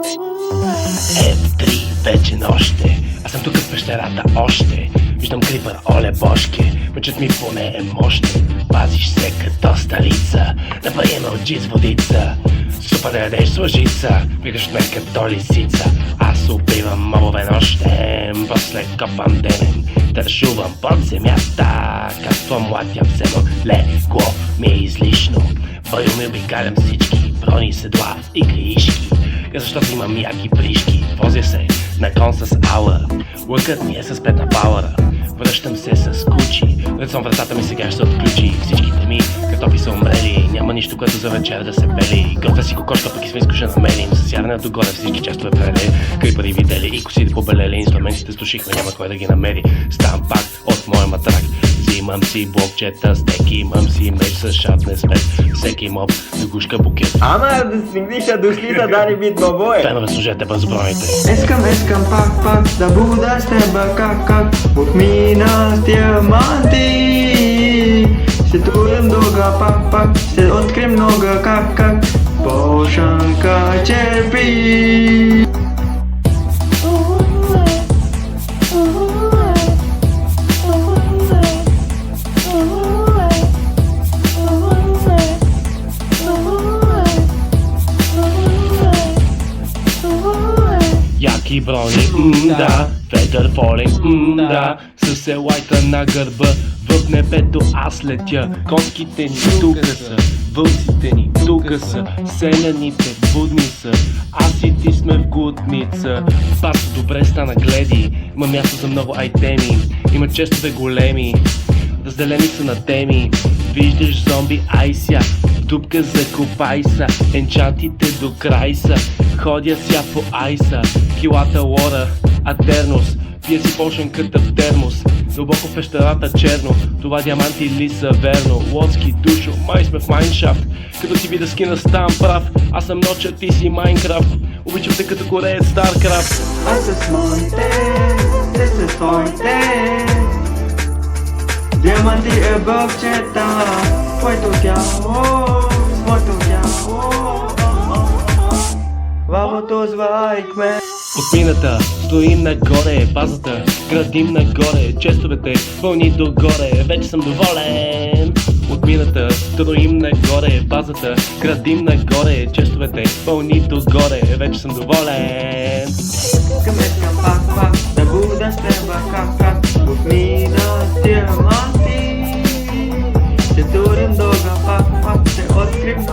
F3 вече нощте, аз съм тук в пещерата още. Виждам крипър, оле бошке, мъчът ми поне е мощен. Пазиш се като столица, да приема от джиз водица. Супа да ядеш с лъжица, викаш ме като лисица. Аз убивам мобове нощем, после копам денем. Тършувам под земята, като младя вземам леко ми е излишно. Бърю ми обикалям всички, брони, седла и каишки. Защото имам яки бришки, возя се на кон с ауър. Лъкът ми е с 5 на пауъра. Връщам се с кучи, лицом вратата ми сега ще отключи. Всичките ми картофи са умрели, няма нищо, което за вечер да се пели. Готвя си кокошка, пък и свинско ще намерим. С ядене догоре всички честове прели, крипари видели и косите побелели. Инструментите слушихме, няма кой да ги намери. Ставам пак от моя матрак. Взимам си блокчета, стеки, имам си меч с шатне спец. Всеки моб да гушка букет. Ама да свигниша дошли да дали бит бабой. Фенове, служете безбройните. Искам пак да буда с тебе как отмина с диаманти. Ще турим дълга пак, ще открим много как Бошанка черпи. Яки брони, да, Федър Фолинг, да, с елайта на гърба, в небето аз летя. Конските ни тука са, вълците ни тука са, селяните будни са, аз и ти сме в глутница. Бас, добре стана гледи, има място за много айтеми, има честове големи, разделени са на теми. Виждаш зомби айся, дупка закопай са, енчантите до край са, ходя ся по айса, килата лора, атернос, пия си пошенката в термос, дълбоко в пещерата черно, това диаманти ли са верно, лодски душо, май сме в Майншафт, като ти вида скина ставам прав, аз съм ноча, ти си Майнкрафт, обичам те като кореец Старкрафт. Аз с моите, те са твоите. Диаманти е бълчета, твоето тяло, с моето тяло. Лавото звайкме. От мината стоим нагоре, базата градим нагоре, честовете пълни догоре, вече съм доволен. От мината строим нагоре, базата градим нагоре, честовете пълни догоре, вече съм доволен. Искам пак да буда с тебе как отмина с диаманти. Ще турим дълга пак, ще открим